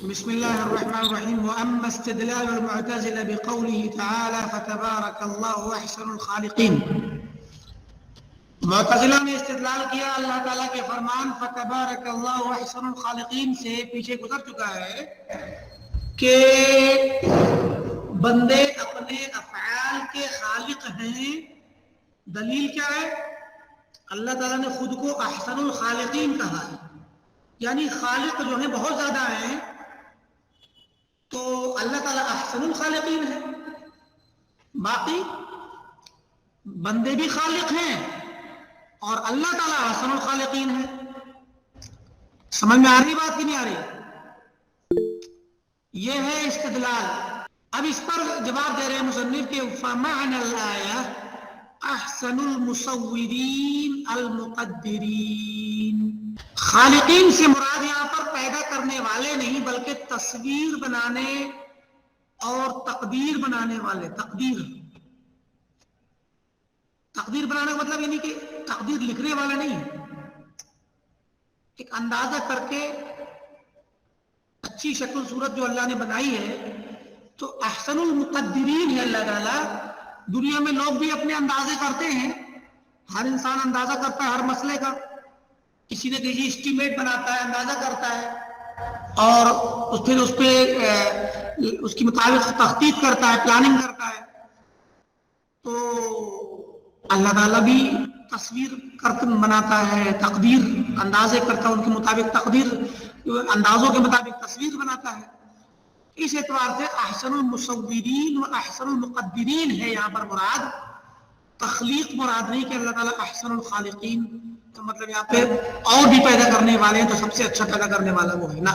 بسم الله الرحمن الرحيم. وأما استدلال المعتزلة بقوله تعالى فتبارك الله أحسن الخالقين. معتزلہ نے استدلال کیا اللہ تعالیٰ کے فرمان فتبارک اللہ احسن الخالقین سے پیچھے گزر چکا ہے کہ بندے اپنے افعال کے خالق ہیں. دلیل کیا ہے؟ اللہ تعالیٰ نے خود کو احسن الخالقین کہا ہے، یعنی خالق جو ہیں بہت زیادہ ہیں، تو اللہ تعالیٰ احسن الخالقین ہے. باقی بندے بھی خالق ہیں اور اللہ تعالیٰ احسن الخالقین ہے. سمجھ میں آ رہی بات کہ نہیں آ رہی؟ یہ ہے استدلال. اب اس پر جواب دے رہے ہیں مصنف کے فمعنى الآیہ احسن المصورین المقدرین. خالقین سے مراد یہاں پر پیدا کرنے والے نہیں بلکہ تصویر بنانے اور تقدیر بنانے والے. تقدیر بنانے کا مطلب یعنی کہ تقدیر لکھنے والا نہیں، ایک اندازہ کر کے اچھی شکل صورت جو اللہ نے بنائی ہے تو احسن المقدرین ہے اللہ تعالیٰ. دنیا میں لوگ بھی اپنے اندازے کرتے ہیں، ہر انسان اندازہ کرتا ہے ہر مسئلے کا. کسی نہ کسی اسٹیمیٹ بناتا ہے، اندازہ کرتا ہے اور پھر اس پہ اس کی مطابق تخطیط کرتا ہے، پلاننگ کرتا ہے. تو اللہ تعالیٰ بھی تصویر کر بناتا ہے، تقدیر اندازے کرتا ہے، ان کے مطابق تقدیر اندازوں کے مطابق تصویر بناتا ہے. اس اعتبار سے احسن المصورین و احسن المقدرین ہے یہاں پر مراد. تخلیق مراد نہیں کہ اللہ تعالیٰ احسن الخالقین، تو مطلب یہاں پہ اور بھی پیدا کرنے والے ہیں تو سب سے اچھا پیدا کرنے والا وہ ہے نا.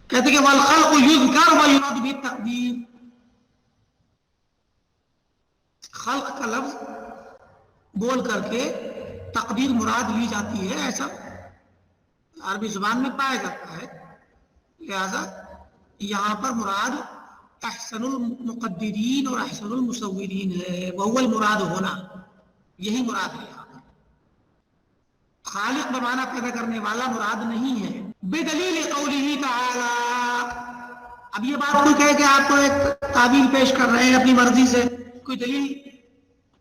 کہتے کہ والخلق یذکر ویراد بالتقدیر. خلق کا لفظ بول کر کے تقدیر مراد لی جاتی ہے، ایسا عربی زبان میں پایا جاتا ہے. لہذا یہاں پر مراد احسن المقدرین اور احسن المصورین ہے. وہو المراد ہونا، یہی مراد ہے. یہاں خالق بمانا پیدا کرنے والا مراد نہیں ہے. بدلیل قولہ تعالی. اب یہ بات کوئی کہے کہ آپ کو ایک تعبیر پیش کر رہے ہیں اپنی مرضی سے، کوئی دلیل؟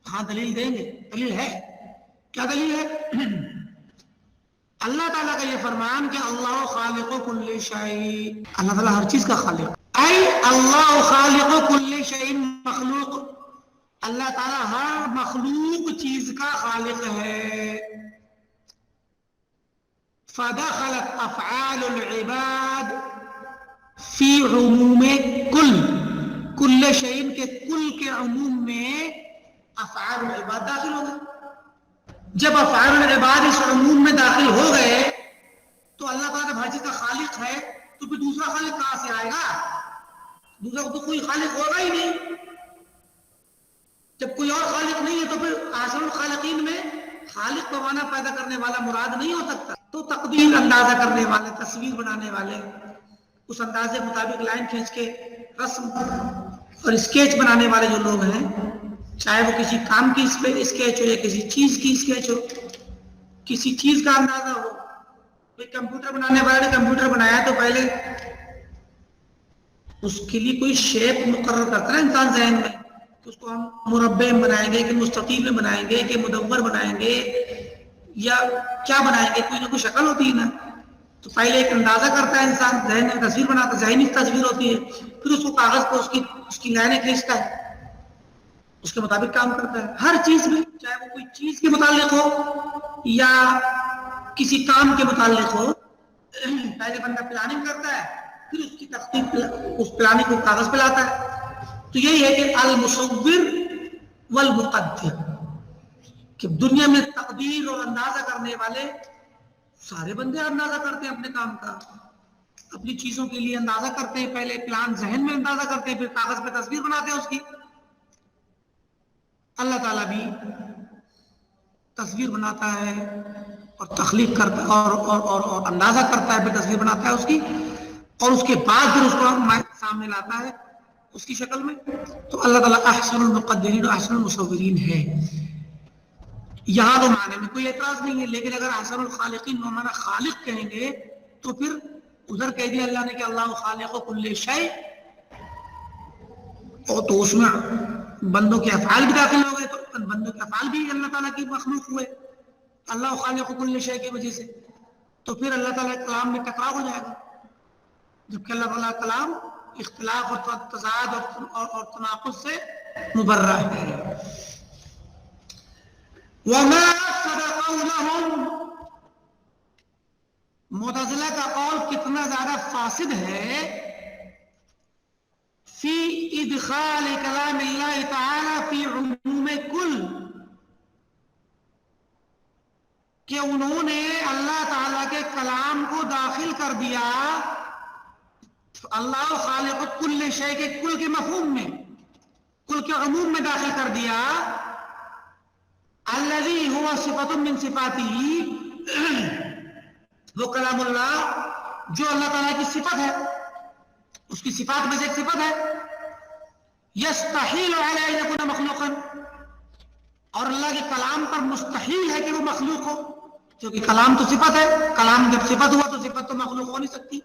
ہاں دلیل دیں گے. دلیل ہے. کیا دلیل ہے؟ اللہ تعالیٰ کا یہ فرمان کہ اللہ خالق کل شیء، اللہ تعالیٰ ہر چیز کا خالق. اے اللہ خالق کل شیء مخلوق، اللہ تعالیٰ ہر مخلوق چیز کا خالق ہے. فدخلت افعال العباد فی عموم کل شیء کے کل کے عموم میں افعال العباد داخل ہو گئے. جب افعال العباد اس عموم میں داخل ہو گئے تو اللہ تعالیٰ ہر چیز کا خالق ہے، تو پھر دوسرا خالق کہاں سے آئے گا؟ دوسرا تو کوئی خالق ہوگا ہی نہیں. جب کوئی اور خالق نہیں ہے تو پھر احسن الخالقین میں خالق بمانا پیدا کرنے والا مراد نہیں ہو سکتا. تو تقدیر اندازہ کرنے والے، تصویر بنانے والے، اس اندازے مطابق لائن کھینچ کے رسم اور اسکیچ بنانے والے جو لوگ ہیں، چاہے وہ کسی کام کی اسکیچ ہو یا کسی چیز کی اسکیچ ہو، کسی چیز کا اندازہ ہو. کوئی کمپیوٹر بنانے والے نے کمپیوٹر بنایا تو پہلے اس کے لیے کوئی شیپ مقرر کرتا ہے انسان ذہن میں کہ اس کو ہم مربع میں بنائیں گے کہ مستطیل میں بنائیں گے کہ مدور بنائیں گے یا کیا بنائیں گے. کوئی نہ کوئی شکل ہوتی ہے نا. تو پہلے ایک اندازہ کرتا ہے انسان، ذہن میں تصویر بناتا ہے، ذہنی تصویر ہوتی ہے، پھر اس کو کاغذ پر اس کی لائنیں کھینچتا ہے، اس کے مطابق کام کرتا ہے. ہر چیز میں، چاہے وہ کوئی چیز کے متعلق ہو یا کسی کام کے متعلق ہو، پہلے بندہ پلاننگ کرتا ہے، پھر اس کی تخطیط اس پلاننگ کو کاغذ پہ لاتا ہے. تو یہی ہے کہ المصور والمقدر، کہ دنیا میں تقدیر اور اندازہ کرنے والے سارے بندے اندازہ کرتے ہیں اپنے کام کا، اپنی چیزوں کے لیے اندازہ کرتے ہیں، پہلے پلان ذہن میں اندازہ کرتے ہیں، پھر کاغذ پہ تصویر بناتے ہیں اس کی. اللہ تعالیٰ بھی تصویر بناتا ہے اور تخلیق کرتا ہے اور اندازہ کرتا ہے، پھر تصویر بناتا ہے اس کی، اور اس کے بعد پھر اس کو سامنے لاتا ہے اس کی شکل میں. تو اللہ تعالیٰ احسن المقدرین و احسن المصورین ہے. یہاں تو معنی میں کوئی اعتراض نہیں ہے، لیکن اگر احسن الخالقین بمعنی خالق کہیں گے تو پھر ادھر کہہ دیا اللہ نے کہ اللہ خالق کل شیء، اور تو اس میں بندوں کے افعال بھی داخل ہو گئے، تو بندوں کے افعال بھی اللہ تعالیٰ کی مخلوق ہوئے اللہ خالق کل شیء کی وجہ سے، تو پھر اللہ تعالیٰ کے کلام میں ٹکراؤ ہو جائے گا، جبکہ اللہ تعالیٰ کا کلام اختلاف اور تضاد اور تناقض سے مبرہ ہے۔ وما أفسد قولهم، معتزلہ کا قول کتنا زیادہ فاسد ہے، فی ادخال کلام اللہ تعالی فی عموم کل، کہ انہوں نے اللہ تعالی کے کلام کو داخل کر دیا اللہ خالق کل شیء کے کل کے مفہوم میں، کل کے عموم میں داخل کر دیا، الذی هو صفۃ من صفاتہ، وہ کلام اللہ جو اللہ تعالیٰ کی صفت ہے، اس کی صفات میں سے ایک صفت ہے، یستحیل علی ان یکون مخلوقا، اور اللہ کے کلام پر مستحیل ہے کہ وہ مخلوق ہو، کیونکہ کلام تو صفت ہے، کلام جب صفت ہوا تو صفت تو مخلوق ہو نہیں سکتی۔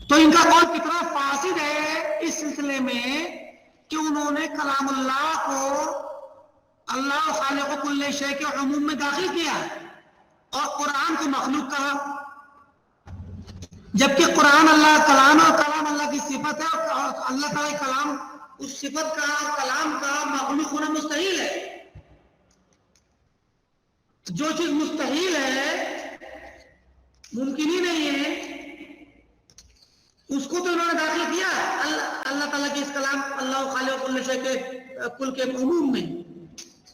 تو ان کا قول کتنا فاسد ہے اس سلسلے میں کہ انہوں نے کلام اللہ کو اللہ خالق کل شیء کے عموم میں داخل کیا اور قرآن کو مخلوق کہا، جبکہ قرآن اللہ کلام اور کلام اللہ کی صفت ہے، اور اللہ تعالیٰ کلام اس صفت کا کلام کا مخلوق ہونا مستحیل ہے۔ جو چیز مستحیل ہے، ممکن ہی نہیں ہے، اس کو تو انہوں نے داخل کیا اللہ تعالیٰ کی اس کلام اللہ خالق کل شیء کے کل کے عموم میں،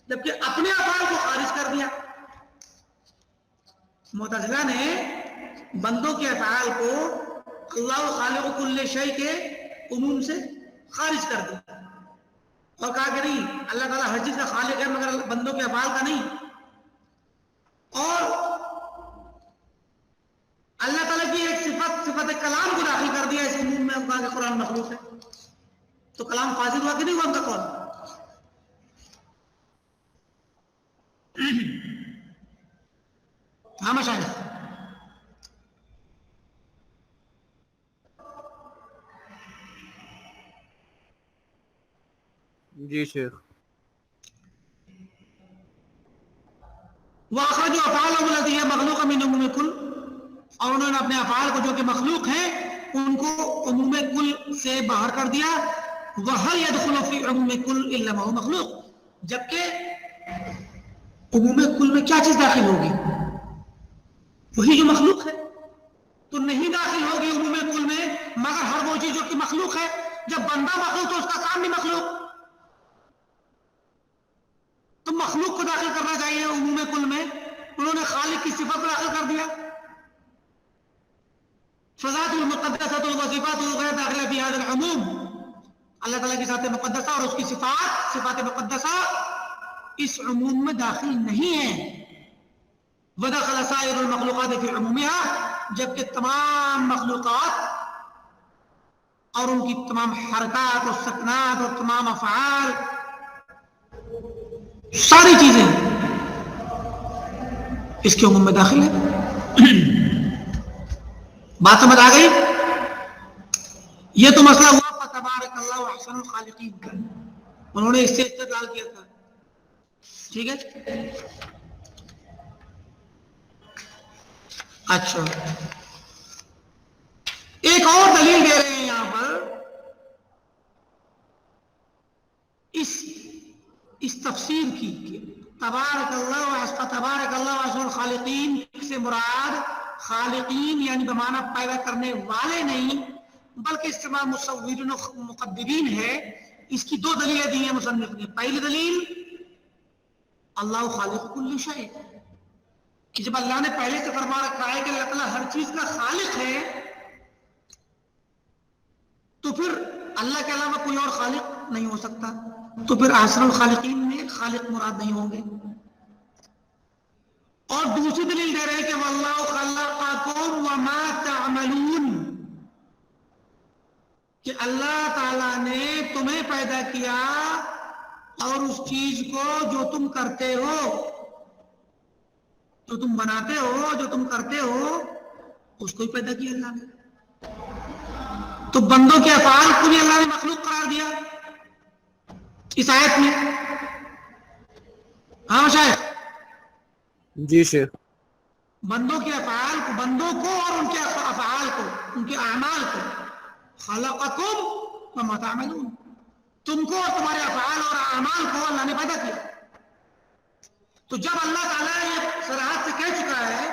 جبکہ اپنے افعال کو خارج کر دیا۔ معتزلہ نے بندوں کے افعال کو اللہ خالق کل شیء کے عموم سے خارج کر دیا اور کہا کہ نہیں، اللہ تعالیٰ ہر چیز کا خالق ہے مگر بندوں کے افعال کا نہیں، اور اللہ تعالیٰ کی ایک صفت کلام کو داخل کر دیا اس عموم میں، کہا کہ قرآن مخلوق ہے۔ تو کلام فاسد ہوا کہ نہیں ہوا ان کا قول؟ ہاں مشاہد، جی شیخ۔ وَأَخْرَجُوا أَفْعَالَهُمُ الَّتِي هِيَ مَخْلُوقَةٌ مِنْ عُمُومِ الْكُلِّ، اور انہوں نے اپنے افعال کو جو کہ مخلوق ہیں ان کو عموم کل سے باہر کر دیا۔ وَهَلْ يَدْخُلُ فِي عُمُومِ الْكُلِّ إِلَّا مَا هُوَ مَخْلُوق، جبکہ عموم کل میں کیا چیز داخل ہوگی؟ وہی جو مخلوق ہے، تو نہیں داخل ہوگی عموم کل میں مگر ہر وہ چیز جو کہ مخلوق ہے۔ جب بندہ مخلوق تو اس کا کام بھی مخلوق، تو مخلوق کو داخل کرنا چاہیے عموم کل میں، انہوں نے خالق کی صفت کو داخل کر دیا۔ فذات المقدسۃ وصفات غیر داخلہ فی ھذا العموم، اللہ تعالیٰ کی ذات مقدسہ اور اس کی صفات مقدسہ اس عموم میں داخل نہیں ہے۔ ودخل سائر المخلوقات فی عمومها، جبکہ تمام مخلوقات اور ان کی تمام حرکات اور سکنات اور تمام افعال، ساری چیزیں اس کے عموم میں داخل ہے۔ بات سمجھ آ گئی؟ یہ تو مسئلہ ہوا فتبارک اللہ احسن الخالقین کا، انہوں نے اس سے استدلال کیا تھا، ٹھیک ہے۔ اچھا، ایک اور دلیل دے رہے ہیں یہاں پر اس تفسیر کی کہ تبارک اللہ احسن الخالقین سے مراد خالقین یعنی بمعنی پیدا کرنے والے نہیں بلکہ استعمال مصورین و مقدرین ہے۔ اس کی دو دلیلیں دی ہیں مصنف نے۔ پہلی دلیل اللہ خالق کل شیء، کہ جب اللہ نے پہلے سے فرما رکھا ہے کہ اللہ تعالیٰ ہر چیز کا خالق ہے، تو پھر اللہ کے علاوہ کوئی اور خالق نہیں ہو سکتا، تو پھر احسن الخالقین میں خالق مراد نہیں ہوں گے۔ اور دوسری دلیل دے رہے ہیں کہ واللہ خلقکم وما تعملون، کہ اللہ تعالیٰ نے تمہیں پیدا کیا اور اس چیز کو جو تم کرتے ہو، جو تم بناتے ہو، جو تم کرتے ہو، اس کو ہی پیدا کیا اللہ نے. تو بندوں کے افعال کو بھی اللہ نے مخلوق قرار دیا اس آیت میں. ہاں شاید جی شیخ. بندوں کے افعال کو، بندوں کو اور ان کے افعال کو، ان کے اعمال کو، خلقکم وما تعملون، تم کو اور تمہارے افعال اور اعمال کو اللہ نے پیدا کیا. تو جب اللہ تعالیٰ یہ صراحت سے کہہ چکا ہے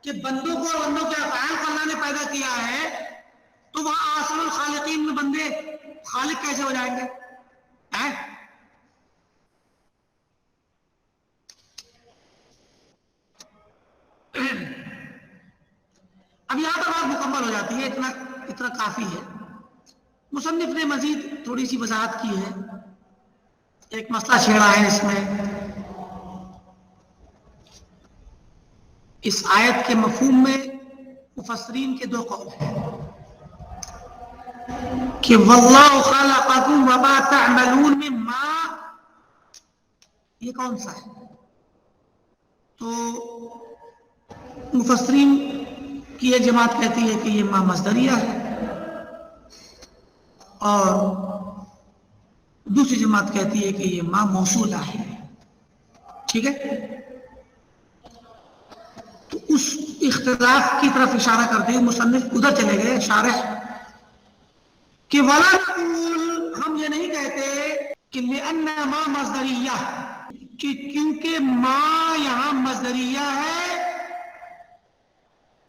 کہ بندوں کو اور بندوں کے افعال کو اللہ نے پیدا کیا ہے، تو وہاں احسن الخالقین میں بندے خالق کیسے ہو جائیں گے؟ اب یہاں پر بات مکمل ہو جاتی ہے، اتنا کافی ہے. مصنف نے مزید تھوڑی سی وضاحت کی ہے، ایک مسئلہ چھیڑا ہے اس میں. اس آیت کے مفہوم میں مفسرین کے دو قول ہیں کہ واللہ خلقکم وما تعملون میں ما یہ کون سا ہے؟ تو مفسرین کی ایک جماعت کہتی ہے کہ یہ ما مصدریہ ہے، اور دوسری جماعت کہتی ہے کہ یہ ما موصولہ ہے. ٹھیک ہے، تو اس اختلاف کی طرف اشارہ کرتے ہوئے مصنف ادھر چلے گئے شارح کہ ولا نقول، ہم یہ نہیں کہتے کہ لأن ما مصدریہ، کہ کیونکہ ما یہاں مصدریہ ہے،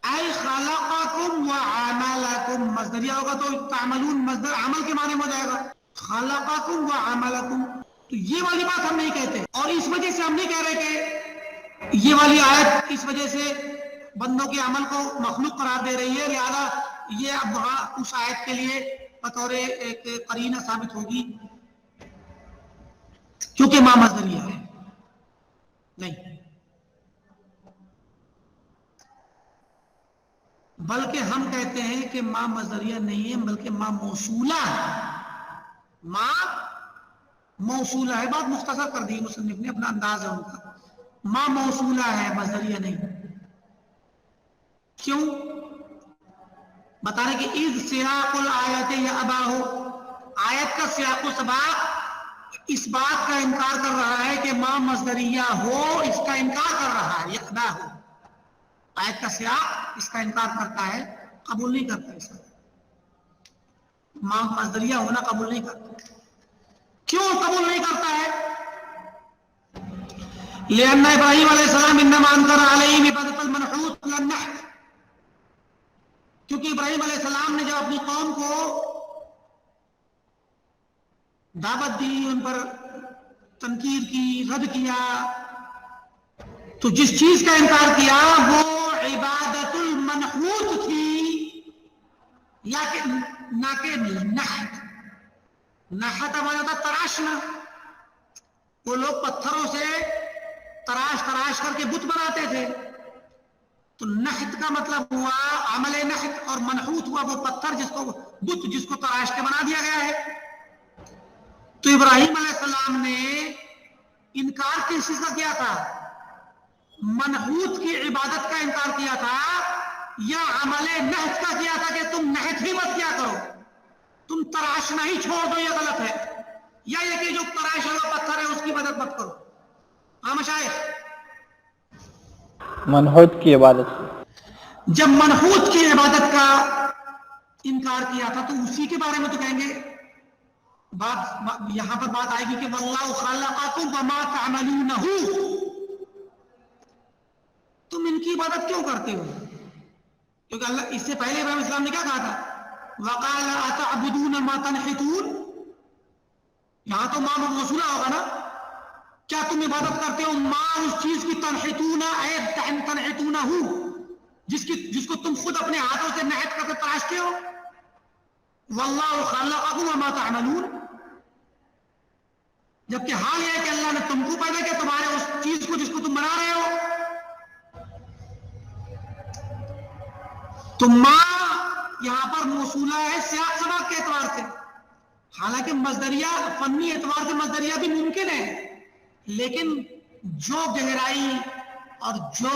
اے خلقکم وعملکم، مصدریہ ہوگا تو تعملون مصدر عمل کے معنی میں ہو جائے گا، خلقکم وعملکم. تو یہ والی بات ہم نہیں کہتے، اور اس وجہ سے ہم نہیں کہہ رہے کہ یہ والی آیت اس وجہ سے بندوں کے عمل کو مخلوق قرار دے رہی ہے، لہذا یہ اب وہاں اس آیت کے لیے بطور ایک قرینہ ثابت ہوگی کیونکہ ما مصدریہ ہے. نہیں، بلکہ ہم کہتے ہیں کہ ما مصدریہ نہیں ہے بلکہ ما موصولہ ہے. ما موصولہ ہے، بات مختصر کر دی مصنف نے، اپنا انداز ہے ان کا. ما موصولہ ہے، مصدریہ نہیں. کیوں؟ بتا رہے کہ اذ سیاق الآیت یا اباہو، آیت کا سیاق و سباق اس بات کا انکار کر رہا ہے کہ ما مصدریہ ہو، اس کا انکار کر رہا ہے. یا اباہو، آیت کا سیاق اس کا انکار کرتا ہے، قبول نہیں کرتا. اس کا ما مصدریہ ہونا قبول نہیں کرتا. کیوں قبول نہیں کرتا ہے؟ لأن ابراہیم علیہ السلام انما انکر علیہم عبادۃ المنحوت لا النحت، کیونکہ ابراہیم علیہ السلام نے جب اپنی قوم کو دعوت دی، ان پر تنقید کی، رد کیا، تو جس چیز کا انکار کیا وہ عبادت المنحوت تھی، یا کہ نہ کہ نحت. نحت ہمارا تھا تراشنا. وہ لوگ پتھروں سے تراش کر کے بت بناتے تھے. تو نحت کا مطلب ہوا عمل نحت، اور منحوت ہوا وہ پتھر جس کو بت جس کو تراش کے بنا دیا گیا ہے. تو ابراہیم علیہ السلام نے انکار کس چیز کا کیا تھا؟ منحوت کی عبادت کا انکار کیا تھا، یا عمل نحت کا کیا تھا کہ تم نحت ہی مت کیا کرو، تم تراشنا ہی چھوڑ دو، یہ غلط ہے. یا یہ کہ جو تراش ہوا پتھر ہے اس کی مدد مت کرو. ہاں مشائخ، منحوت کی عبادت، جب منحوت کی عبادت کا انکار کیا تھا تو اسی کے بارے میں تو کہیں گے. بات یہاں پر بات آئے گی کہ واللہ خلقکم وما تعملون، تم ان کی عبادت کیوں کرتے ہو؟ کیونکہ اللہ اس سے پہلے ابراہیم السلام نے کیا کہا تھا؟ وقال اتعبدون ما تنحتون. یہاں تو ما موصولہ ہوگا نا. کیا تم عبادت کرتے ہو ما اس چیز کی تنحتون تنحتونہ، جس کو تم خود اپنے ہاتھوں سے نحت کر کے تراشتے ہو؟ واللہ خلقکم وما تعملون، جبکہ حال یہ ہے کہ اللہ نے تم کو پیدا کیا، تمہارے اس چیز کو جس کو تم بنا رہے ہو. تو ما یہاں پر موصولہ ہے سیاق سباق کے اعتبار سے. حالانکہ مصدریہ فنی اعتبار سے مصدریہ بھی ممکن ہے، لیکن جو گہرائی اور جو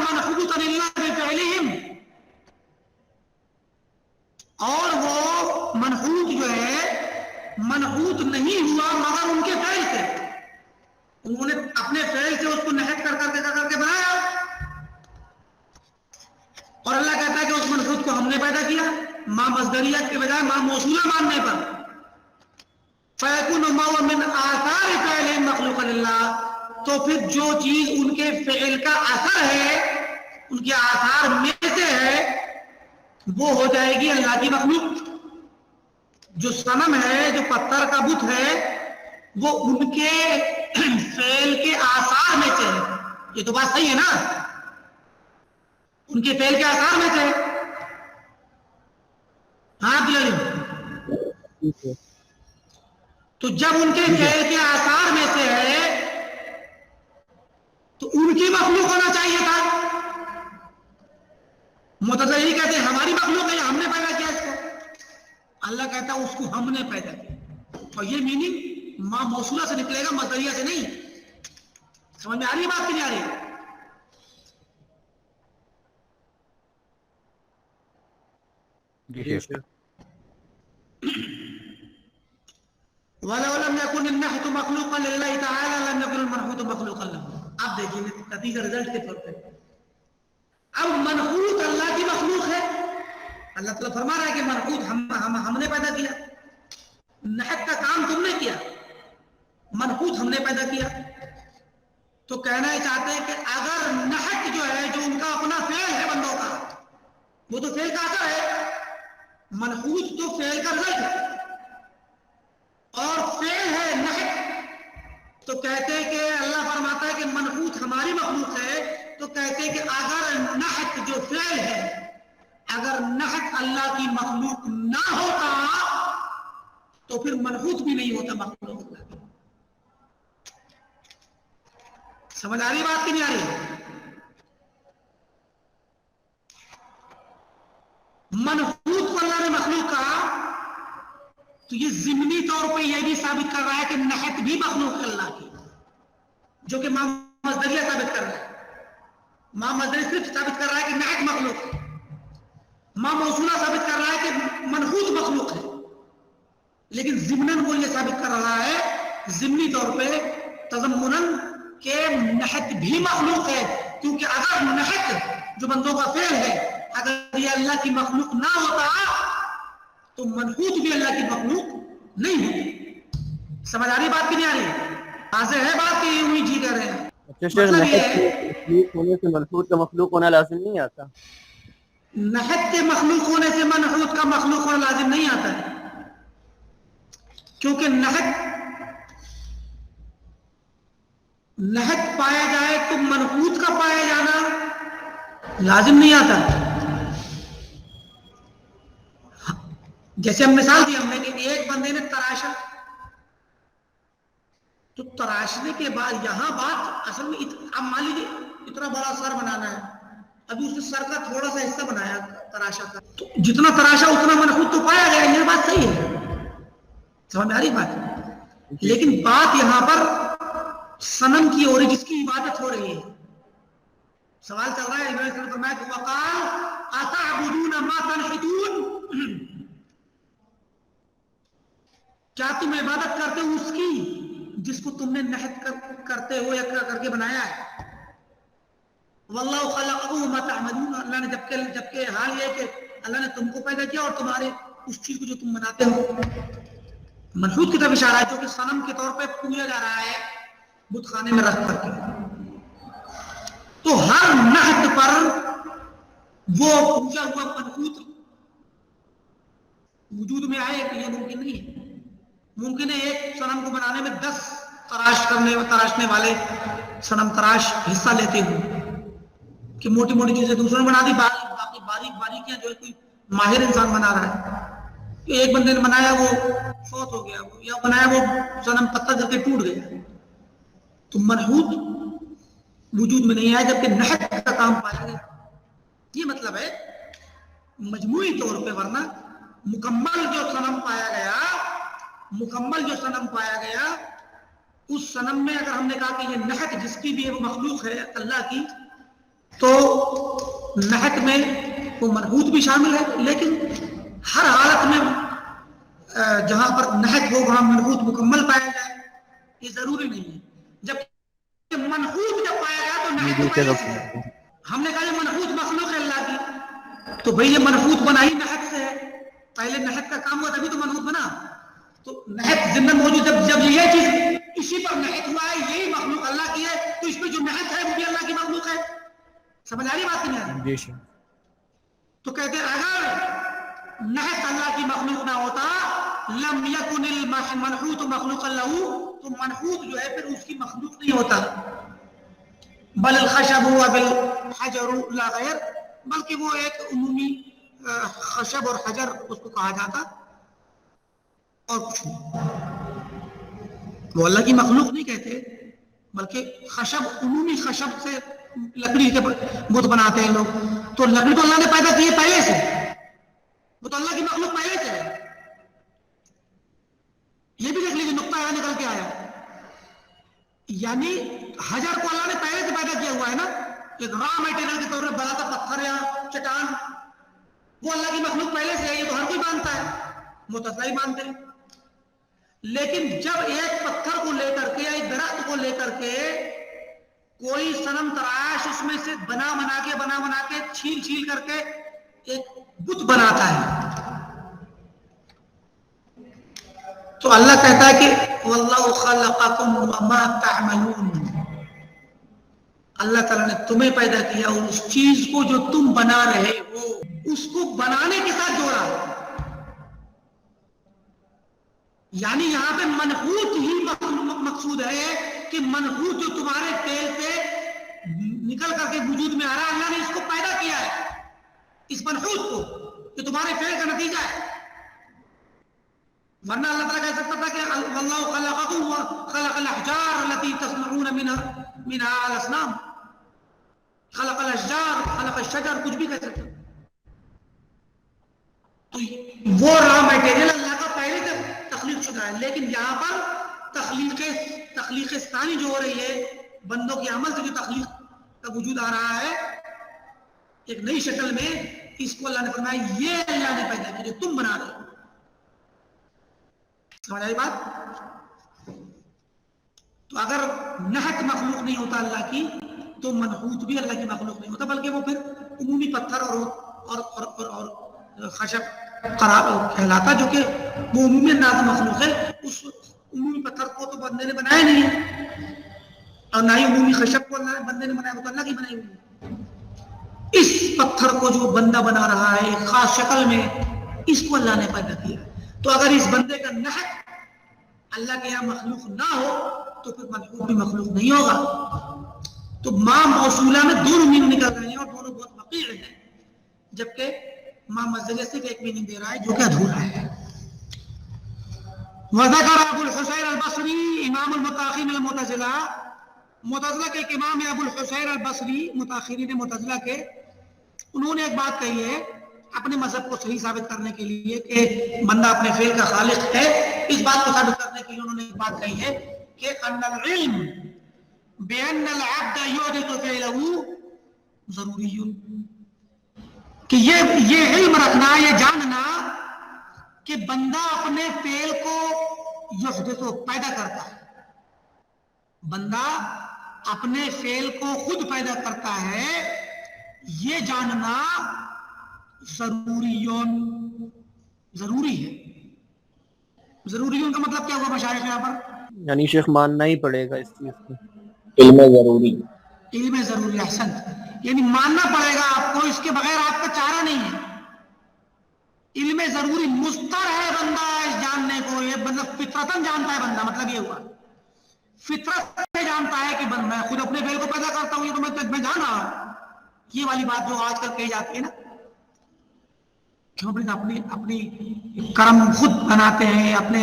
مَنْحُوتًا إِلَّا بِفِعْلِهِمْ، اور وہ منحوت جو ہے منحوت نہیں ہوا مگر ان کے فعل سے، انہوں نے اپنے فعل سے اس کو نحت کر کے بنایا، اور اللہ کہتا ہے کہ اس منحوت کو ہم نے پیدا کیا، ماں مصدریت کے بجائے ماں موصولہ ماننے پر، فَيَكُونُ مَا هُوَ مِنْ آثَارِ فِعْلِهِمْ مَخْلُوقًا لِلَّهِ، تو پھر جو چیز ان کے فعل کا اثر ہے، ان کے آثار میں سے ہے، وہ ہو جائے گی اللہ کی مخلوق۔ جو صنم ہے، جو پتھر کا بت ہے، وہ ان کے فعل کے آثار میں سے ہے، یہ تو بات صحیح ہے نا، ان کے فعل کے آثار میں سے ہے۔ ہاں جی سر۔ تو جب ان کے فعل کے آثار میں سے ہے تو ان کی مخلوق ہونا چاہیے تھا۔ معتزلہ کہتے ہیں ہماری مخلوق ہے، ہم نے پیدا کیا اس کو، اللہ کہتا ہے اس کو ہم نے پیدا کیا، اور یہ میننگ ماں موصولہ سے نکلے گا، مصدریہ سے نہیں۔ سمجھ میں آ رہی ہے بات کہ نہیں آ رہی ہے؟ جی سر۔ وَلَوْ لَمْ يَكُنِ النَّحْتُ مَخْلُوقًا لِلَّهِ تَعَالَى لَمْ يَكُنِ الْمَنْحُوتُ مَخْلُوقًا لَهُ۔ اب دیکھیں نتیجہ رزلٹ کے طور پہ، اب منحوت اللہ کی مخلوق ہے، اللہ تعالیٰ فرما رہا ہے کہ منحوت ہم نے پیدا کیا، نحت کا کام تم نے کیا، منحوت ہم نے پیدا کیا، تو کہنا یہ چاہتے ہیں کہ اگر نحت جو ہے، جو ان کا اپنا فعل ہے بندوں کا، وہ تو فعل کا اثر ہے، منحوت تو فعل کا رزلٹ ہے، اور فعل ہے نحت، تو کہتے ہیں کہ اللہ فرماتا ہے کہ منحوت ہماری مخلوق ہے، تو کہتے ہیں کہ اگر نحت جو فعل ہے، اگر نحت اللہ کی مخلوق نہ ہوتا تو پھر منحوت بھی نہیں ہوتا مخلوق اللہ کی۔ سمجھ آ رہی بات کہ نہیں آ رہی؟ منحوت کو اللہ نے مخلوق کہا تو یہ ضمنی طور پہ یہ بھی ثابت کر رہا ہے کہ نحت بھی مخلوق ہے اللہ کی، جو کہ ماں مصدریہ ثابت کر رہا ہے۔ ماں مصدریہ صرف ثابت کر رہا ہے کہ نحت مخلوق ہے، ماں موصولہ ثابت کر رہا ہے کہ منحوت مخلوق ہے، لیکن ضمناً وہ یہ ثابت کر رہا ہے ضمنی طور پہ تضمناً کہ نحت بھی مخلوق ہے، کیونکہ اگر نحت جو بندوں کا فعل ہے، اگر یہ اللہ کی مخلوق نہ ہوتا تو منحوت بھی اللہ کی مخلوق نہیں ہوتی۔ سمجھ آ رہی بات کہ نہیں آ رہی؟ واضح ہے بات کہ یہ ہوئی جی کر رہے ہیں؟ اچھا شیخ، مطلب یہ نحت ہے مخلوق ہونے سے منحوت کا مخلوق ہونا لازم نہیں آتا؟ نحت کے مخلوق ہونے سے منحوت کا مخلوق ہونا لازم نہیں آتا ہے، کیونکہ نحت پایا جائے تو منحوت کا پایا جانا لازم نہیں آتا۔ جیسے ہم مثال دی ہم نے کہ ایک بندے نے تراشا، تو تراشنے کے بعد یہاں بات اصل میں اب مان لیجیے اتنا بڑا سر بنانا ہے، ابھی اس نے سر کا تھوڑا سا حصہ بنایا تراشا کا، تو جتنا تراشا اتنا منحوت تو پایا گیا، یہ بات صحیح ہے، سمجھ میں آ رہی بات؟ لیکن بات یہاں پر صنم کی ہو رہی جس کی عبادت ہو رہی ہے، سوال چل رہا ہے ابراہیم صلی اللہ علیہ وسلم فرمایا کہ وقال اتعبدون ما تنحتون، کیا تم عبادت کرتے ہو اس کی جس کو تم نے نحت کرتے ہو یا کر کے بنایا ہے؟ واللہ خلقکم وما تعملون، اللہ نے جبکہ حال یہ کہ اللہ نے تم کو پیدا کیا اور تمہارے اس چیز کو جو تم بناتے ہو۔ منحوت کی طرف اشارہ ہے جو کہ صنم کے طور پہ پوجا جا رہا ہے بت خانے میں رکھ کر کے۔ تو ہر نحت پر وہ پوجا ہوا منحوت وجود میں آئے کہ یہ ممکن نہیں ہے۔ ممکن ہے ایک صنم کو بنانے میں 10 تراشنے والے صنم تراش حصہ لیتے ہوں کہ موٹی موٹی چیزیں دوسروں نے بنا دی، باقی باریکیاں جو ہے کوئی ماہر انسان بنا رہا ہے، کہ ایک بندے نے بنایا وہ فوت ہو گیا، یا بنایا وہ صنم پتھر کر کے ٹوٹ گیا، تو منحوت وجود میں نہیں آیا جبکہ نحت کا کام پایا گیا۔ یہ مطلب ہے مجموعی طور پہ، ورنہ مکمل جو صنم پایا گیا اس صنم میں اگر ہم نے کہا کہ یہ نحت جس کی بھی وہ مخلوق ہے اللہ کی، تو نحت میں وہ منحوت بھی شامل ہے، لیکن ہر حالت میں جہاں پر نحت ہو وہاں منحوت مکمل پایا جائے، یہ ضروری نہیں ہے۔ جب منحوت جب پایا جائے تو نحت تو پہلے سے ہے۔ ہم نے کہا یہ منحوت مخلوق ہے اللہ کی، تو بھئی یہ منحوت بنا ہی نحت سے ہے، پہلے نحت کا کام ہوا تبھی تو منحوت بنا، تو نحت ضمن موجود، جب یہ چیز اسی پر نحت ہوا ہے، یہی مخلوق اللہ کی ہے، تو اس میں جو نحت ہے وہ بھی اللہ کی مخلوق ہے۔ سمجھ آ رہی بات نہیں آ رہی؟ تو کہتے ہیں اگر نحت اللہ کی مخلوق نہ ہوتا لم یکن المنحوت مخلوقا له، تو منحوت جو ہے پھر اس کی مخلوق نہیں ہوتا، بل الخشب والحجر لا غیر، بلکہ وہ ایک عمومی خشب اور حجر اس کو کہا جاتا اور کچھ نہیں، وہ اللہ کی مخلوق نہیں کہتے، بلکہ خشب، عمومی خشب سے لکڑی کے بت بناتے ہیں لوگ، تو لکڑی تو اللہ نے پیدا کی ہے پہلے سے، وہ تو اللہ کی مخلوق پہلے سے ہے۔ یہ بھی دیکھ لیجیے نقطہ یہاں نکل کے آیا، یعنی حجر کو اللہ نے پہلے سے پیدا کیا ہوا ہے نا، ایک را میٹیریل کے طور پر بڑا سا پتھر یا چٹان، وہ اللہ کی مخلوق پہلے سے ہے، یہ تو ہر کوئی مانتا ہے، معتزلہ ہی مانتے ہیں۔ لیکن جب ایک پتھر کو لے کر کے یا ایک درخت کو لے کر کے کوئی صنم تراش اس میں سے بنا کے چھیل کر کے ایک بت بناتا ہے، تو اللہ کہتا ہے کہ واللہ خلقکم وما تعملون، اللہ تعالیٰ نے تمہیں پیدا کیا اور اس چیز کو جو تم بنا رہے ہو اس کو بنانے کے ساتھ جوڑا، یعنی یہاں پہ منحوت ہی مقصود ہے کہ منحوت جو تمہارے فعل سے نکل کر کے وجود میں آ رہا ہے، اللہ نے اس کو پیدا کیا ہے، اس منحوت کو، یہ تمہارے فعل کا نتیجہ ہے، ورنہ اللہ تعالیٰ کہہ سکتا تھا کہ واللہ خلقکم وخلق الاحجار التي تصنعون منها الاصنام، خلق الاشجار، خلق الشجر، کچھ بھی کہہ سکتا، تو وہ را میٹیریل اللہ کا پہلے سے تخلیق شدہ ہے، لیکن یہاں پر تخلیق ثانی جو ہو رہی ہے، بندوں کے عمل سے جو تخلیق کا وجود آ رہا ہے ایک نئی شکل میں، اس کو اللہ نے فرمایا یہ اللہ نے پیدا کیا جو تم بنا رہے ہو۔ سمجھ آئی بات؟ تو اگر نحت مخلوق نہیں ہوتا اللہ کی تو منحوت بھی اللہ کی مخلوق نہیں ہوتا، بلکہ وہ پھر عمومی پتھر اور خشب قرار کہلاتا، جو کہ وہ عمومی انداز مخلوق ہے، اس عمومی پتھر کو تو بندے نے بنایا نہیں ہے، اور نہ ہی عمومی خشب کو اللہ بندے نے بنایا، وہ تو اللہ کی بنائی ہوئی ہے۔ اس پتھر کو جو بندہ بنا رہا ہے ایک خاص شکل میں، اس کو اللہ نے پیدا کیا، تو اگر اس بندے کا نحت اللہ کے یہاں مخلوق نہ ہو تو پھر منحوت بھی مخلوق نہیں ہوگا۔ تو ماں موصولہ میں دو میننگ نکل رہے ہیں اور دونوں بہت وقیع ہیں، جبکہ ماں مزدلہ صرف ایک میننگ دے رہا ہے جو کہ ادھورا ہے۔ وذکر ابو الحسین البصری امام المتاخرین المعتزلہ، معتزلہ کے ایک امام ہے ابو الحسین البصری، متاخرین معتزلہ کے، انہوں نے ایک بات کہی ہے اپنے مذہب کو صحیح ثابت کرنے کے لیے کہ بندہ اپنے فعل کا خالق ہے، اس بات کو ثابت کرنے کے لیے انہوں نے ایک بات کہی ہے کہ ان العلم بان العبد يحدث فعله ضروری، کہ یہ علم رکھنا، یہ جاننا کہ بندہ اپنے فعل کو یحدث پیدا کرتا ہے، بندہ اپنے فعل کو خود پیدا کرتا ہے، یہ جاننا ضروری ہے۔ ضروریوں کا مطلب کیا ہوا مشائخ یہاں پر؟ یعنی شیخ ماننا ہی پڑے گا اس چیز کو، علم ضروری، علم ضروری، احسن، یعنی ماننا پڑے گا آپ کو، اس کے بغیر آپ کا چارہ نہیں ہے۔ علم ضروری مستر ہے بندہ اس جاننے کو، یہ مطلب فطرتاً جانتا ہے بندہ، مطلب یہ ہوا فطرت سے جانتا ہے کہ میں خود اپنے فعل کو پیدا کرتا ہوں، یہ تو میں جان رہا ہوں۔ یہ والی بات جو آج کل کہی جاتی ہے نا کہ ہم اپنی کرم خود بناتے ہیں، اپنے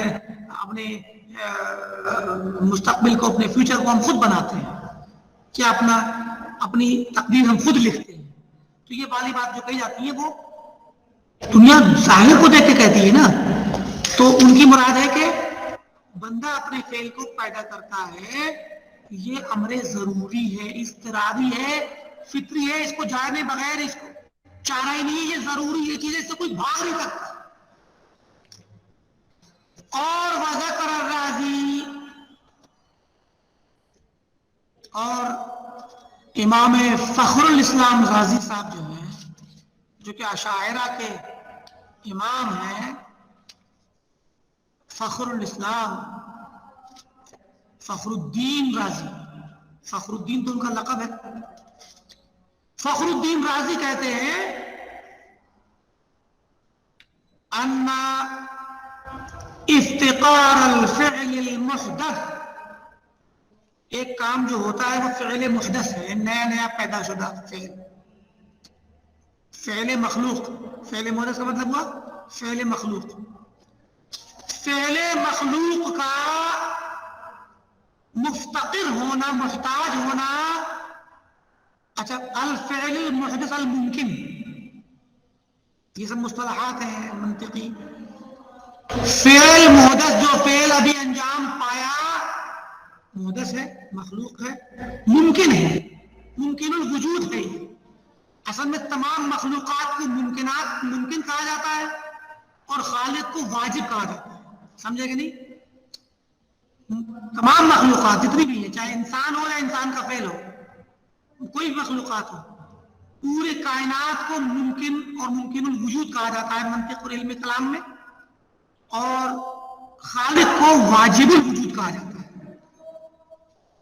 مستقبل کو، اپنے فیوچر کو ہم خود بناتے ہیں، کیا اپنی تقدیر ہم خود لکھتے ہیں، تو یہ والی بات جو کہی جاتی ہے وہ دنیا ظاہر کو دیکھ کے کہتی ہے نا، تو ان کی مراد ہے کہ بندہ اپنے فعل کو پیدا کرتا ہے، یہ امر ضروری ہے، اضطراری ہے، فطری ہے، اس کو جانے بغیر اس کو چارہ ہی نہیں ہے، یہ ضروری ہے، چیز اس سے کوئی بھاگ نہیں سکتا۔ اور وذکر الرازی، اور امام فخر الاسلام رازی صاحب جو ہیں، جو کہ اشاعرہ کے امام ہیں، فخر الاسلام فخر الدین رازی، فخر الدین تو ان کا لقب ہے، فخر الدین رازی کہتے ہیں ان افتقار الفعل المحدث، ایک کام جو ہوتا ہے وہ فعل محدث ہے، نیا نیا پیدا شدہ فعل، فعل مخلوق، فعل محدث کا مطلب ہوا فعل مخلوق، فعل مخلوق کا مفتقر ہونا، محتاج ہونا، اچھا الفعل المحدث الممکن، یہ سب مصطلحات ہیں منطقی، فعل محدث جو فعل ابھی انجام پایا، محدث ہے، مخلوق ہے، ممکن ہے، ممکن الوجود ہے، اصل میں تمام مخلوقات کو ممکنات ممکن کہا جاتا ہے اور خالق کو واجب کہا جاتا ہے، سمجھے کہ نہیں؟ تمام مخلوقات جتنی بھی ہیں، چاہے انسان ہو یا انسان کا فعل ہو، کوئی بھی مخلوقات ہو، پورے کائنات کو ممکن اور ممکن الوجود کہا جاتا ہے منطق اور علم کلام میں، اور خالق کو واجب الوجود کہا جاتا ہے۔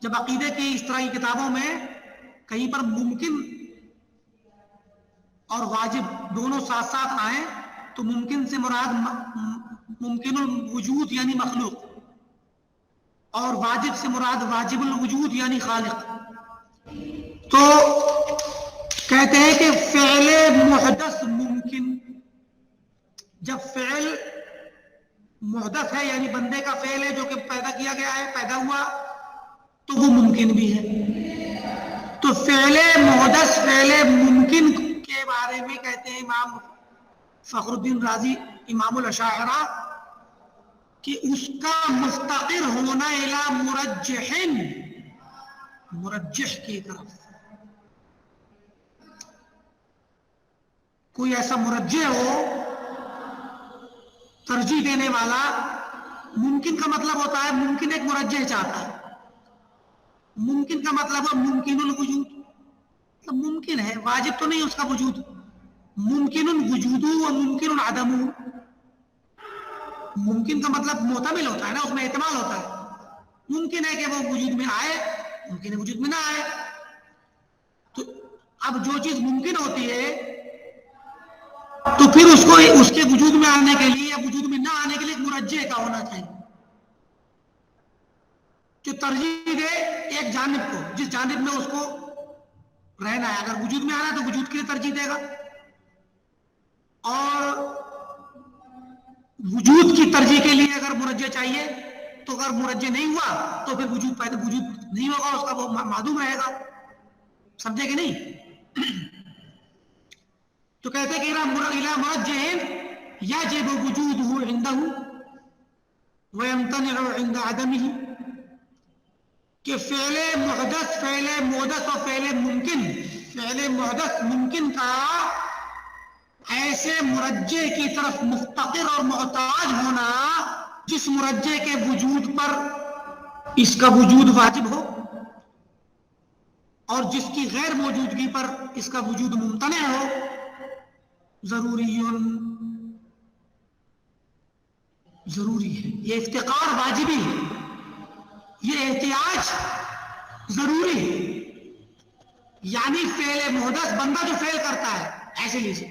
جب عقیدے کی اس طرح کی کتابوں میں کہیں پر ممکن اور واجب دونوں ساتھ ساتھ آئیں تو ممکن سے مراد ممکن الوجود یعنی مخلوق، اور واجب سے مراد واجب الوجود یعنی خالق، تو کہتے ہیں کہ فعل محدث ممکن، جب فعل محدث ہے یعنی بندے کا فعل ہے جو کہ پیدا کیا گیا ہے، پیدا ہوا، تو وہ ممکن بھی ہے۔ تو فعل محدث فعل ممکن کے بارے میں کہتے ہیں امام فخر الدین رازی امام الاشاعرہ کہ اس کا مفتقر ہونا الی مرجح، مرجح کی طرف، کوئی ایسا مرجح ہو، ترجیح دینے والا، ممکن کا مطلب ہوتا ہے ممکن ایک مرجح چاہتا ہے، ممکن کا مطلب ہے ممکن الوجود، تو ممکن ہے، واجب تو نہیں اس کا وجود، ممکن الوجود و ممکن العدم، ممکن کا مطلب محتمل ہوتا ہے نا، اس میں احتمال ہوتا ہے، ممکن ہے کہ وہ وجود میں آئے، ممکن ہے وجود میں نہ آئے، تو اب جو چیز ممکن ہوتی ہے تو پھر اس کو اس کے وجود میں آنے کے لیے یا وجود میں نہ آنے کے لیے مرجح کا ہونا چاہیے، جو ترجیح دے ایک جانب کو، جس جانب میں اس کو رہنا ہے، اگر وجود میں آنا ہے تو وجود کے لیے ترجیح دے گا، اور وجود کی ترجیح کے لیے اگر مرجح چاہیے تو اگر مرجح نہیں ہوا تو پھر وجود نہیں ہوگا، اس کا وہ معدوم رہے گا، سمجھے کہ نہیں؟ تو کہتے کہ الی مرجح یجب وجودہ عنده ويمتنع عند عدمه، کہ فعل محدث اور فعل ممکن، فعل محدث ممکن کا ایسے مرجح کی طرف مفتقر اور محتاج ہونا جس مرجح کے وجود پر اس کا وجود واجب ہو، اور جس کی غیر موجودگی پر اس کا وجود ممتنع ہو، ضروری ہے، یہ افتقار واجبی ہے، یہ احتیاج ضروری ہے، یعنی فعل محدث بندہ جو فعل کرتا ہے، ایسے لیجیے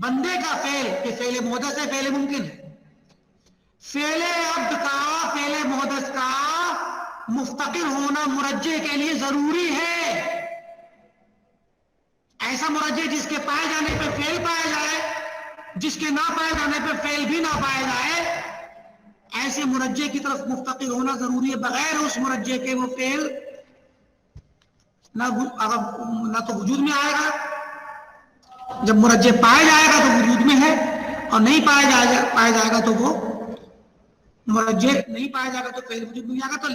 بندے کا فعل، یہ فعل محدث ہے، فعل ممکن ہے، فعل عبد کا، فعل محدث کا مفتقر ہونا مرجح کے لیے ضروری ہے، ایسا مرجح جس کے پائے جانے پہ فعل پایا جائے، جس کے نہ پائے جانے پہ فعل بھی نہ پایا جائے، ایسے مرجح کی طرف مفتقر ہونا ضروری ہے، بغیر اس مرجح کے وہ فعل نہ تو وجود میں آئے گا، جب مرجح پایا جائے گا تو وجود میں ہے، اور نہیں پایا جائے گا تو وہ مرجع نہیں پایا جائے گا تو فعل وجود نہیں آئے گا. تو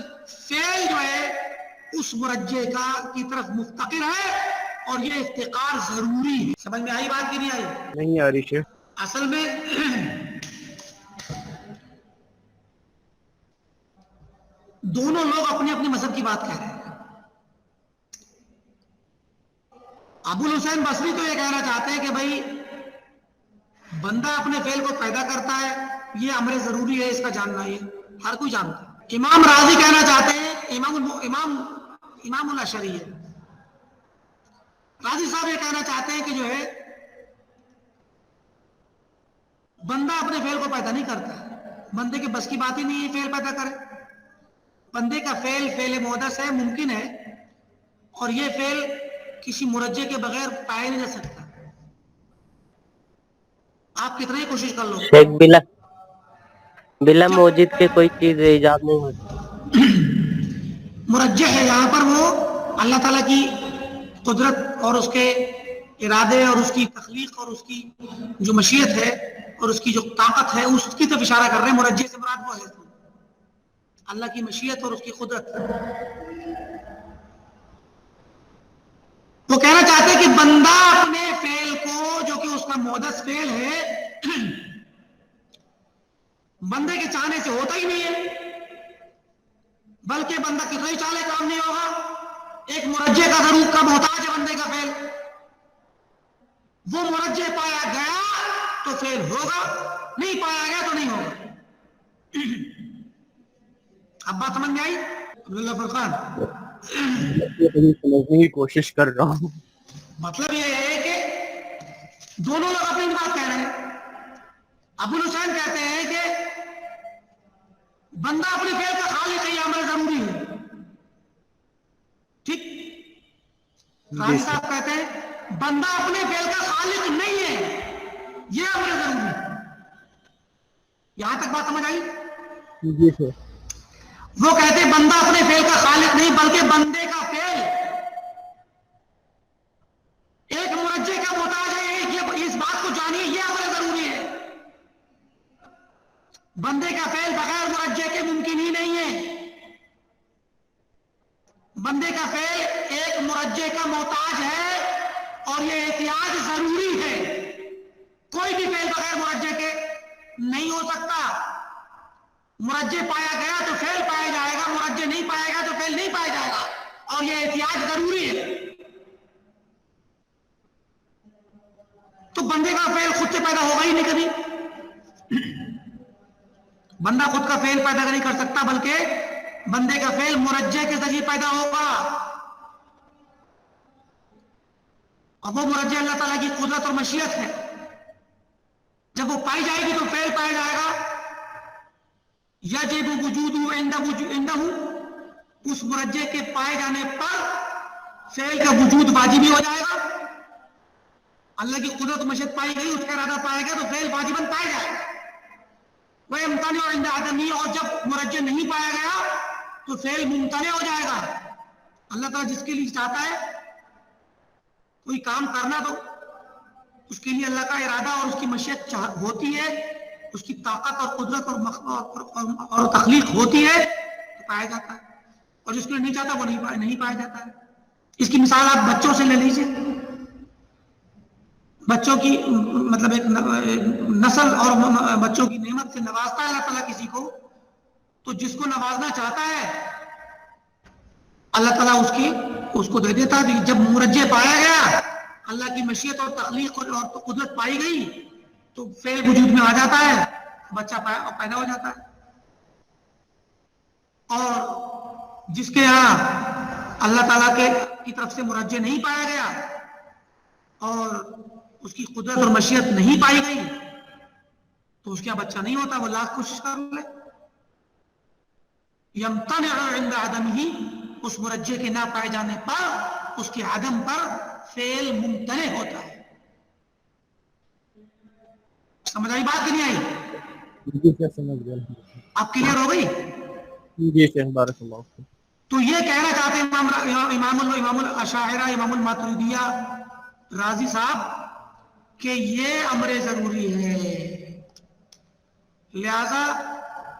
فعل جو ہے اس مرجع کی طرف مفتقر ہے اور یہ افتقار ضروری ہے. سمجھ میں آئی بات کہ نہیں آئی؟ نہیں آ رہی شیخ. اصل میں دونوں لوگ اپنے اپنے مذہب کی بات کہہ رہے ہیں. ابو الحسین بصری تو یہ کہنا چاہتے ہیں کہ بھائی بندہ اپنے فعل کو پیدا کرتا ہے، یہ امر ضروری ہے، اس کا جاننا یہ ہر کوئی جانتا ہے. امام راضی کہنا چاہتے ہیں، امام الاشعری ہے، راضی صاحب یہ کہنا چاہتے ہیں کہ جو ہے بندہ اپنے فعل کو پیدا نہیں کرتا، بندے کے بس کی بات ہی نہیں ہے فعل پیدا کرے. بندے کا فعل محدث ہے، ممکن ہے، اور یہ فعل کسی مرجع کے بغیر پایا نہیں جا سکتا. آپ کتنا ہی کوشش کر لو. شیخ بلا موجود کے کوئی چیز ایجاد نہیں ہوتی. مرجع ہے یہاں پر وہ اللہ تعالیٰ کی قدرت اور اس کے ارادے اور اس کی تخلیق اور اس کی جو مشیت ہے اور اس کی جو طاقت ہے اس کی طرف اشارہ کر رہے ہیں. مرجع سے مراد وہ ہے اللہ کی مشیت اور اس کی قدرت. وہ کہنا چاہتے ہیں کہ بندہ اپنے فعل کو جو کہ اس کا محدث فعل ہے بندے کے چاہنے سے ہوتا ہی نہیں ہے، بلکہ بندہ کتنا ہی چاہے کام نہیں ہوگا. ایک مرجع کا ضرور کا محتاج ہے بندے کا فعل. وہ مرجع پایا گیا تو فعل ہوگا، نہیں پایا گیا تو نہیں ہوگا. اب بات سمجھ میں آئی؟ عبداللہ فرقان سمجھنے کی کوشش کر رہا ہوں. مطلب یہ ہے کہ دونوں لوگ اپنی بات کہہ رہے ہیں. ابو الحسین کہتے ہیں کہ بندہ اپنے فعل کا خالق ہے، یہ امر ضروری ہے. ٹھیک. راضی صاحب کہتے ہیں بندہ اپنے فعل کا خالق نہیں ہے، یہ امر ضروری ہے. یہاں تک بات سمجھ آئی؟ جی سر. وہ کہتے ہیں بندہ اپنے فعل کا خالق نہیں بلکہ بندے کا فعل ایک مرجع کا محتاج ہے. یہ اس بات کو جانیے، یہ امر ضروری ہے. بندے کا فعل بغیر مرجع کے ممکن ہی نہیں ہے. بندے کا فعل ایک مرجع کا محتاج ہے اور یہ احتیاج ضروری ہے. کوئی بھی فعل بغیر مرجع کے نہیں ہو سکتا. مرجع پایا گیا تو فعل پایا جائے گا، مرجع نہیں پایا گیا تو فعل نہیں پایا جائے گا، اور یہ احتیاج ضروری ہے. تو بندے کا فعل خود سے پیدا ہوگا ہی نہیں کبھی. بندہ خود کا فعل پیدا نہیں کر سکتا، بلکہ بندے کا فعل مرجع کے ذریعے پیدا ہوگا. اور وہ مرجع اللہ تعالیٰ کی قدرت اور مشیت ہے. جب وہ پائی جائے گی تو فعل پایا جائے گا. یجب وجودہ عندہ، اس مرجع کے پائے جانے پر فعل کا وجود واجبی ہو جائے گا. اللہ کی قدرت و مشیت پائی گئی، اس کا ارادہ پایا گیا تو فعل واجباً پایا جائے گا. وَيَمْتَنِعُ عِنْدَ عَدَمِهِ، اور جب مرجع نہیں پایا گیا تو فعل ممتنع ہو جائے گا. اللہ تعالیٰ جس کے لیے چاہتا ہے کوئی کام کرنا تو اس کے لیے اللہ کا ارادہ اور اس کی مشیت ہوتی ہے، اس کی طاقت اور قدرت اور تخلیق ہوتی ہے تو پایا جاتا ہے. اور جس کے لیے نہیں چاہتا وہ نہیں پایا جاتا ہے. اس کی مثال آپ بچوں سے لے لیجیے. بچوں کی مطلب ایک نسل اور بچوں کی نعمت سے نوازتا ہے اللہ تعالیٰ کسی کو، تو جس کو نوازنا چاہتا ہے اللہ تعالیٰ اس کو دے دیتا ہے. جب مرجع پایا گیا، اللہ کی مشیت اور تخلیق اور قدرت پائی گئی تو فعل وجود میں آ جاتا ہے، بچہ پیدا ہو جاتا ہے. اور جس کے یہاں اللہ تعالیٰ کی طرف سے مرجع نہیں پایا گیا اور اس کی قدرت اور مشیت نہیں پائی گئی تو اس کے یہاں بچہ نہیں ہوتا، وہ لاکھ کوشش کر لے. یمتنع عند عدمہ، اس مرجع کے نہ پائے جانے پر، اس کے عدم پر فعل ممتنع ہوتا ہے. سمجھ آئی بات کہ نہیں آئی؟ جی سر سمجھ گیا. آپ کلیئر ہو گئی؟ جی شیخ بارک اللہ فیک. تو یہ کہنا چاہتے ہیں امام الاشاعرہ، امام الماتریدیہ، راضی صاحب کہ یہ امر ضروری ہے. لہذا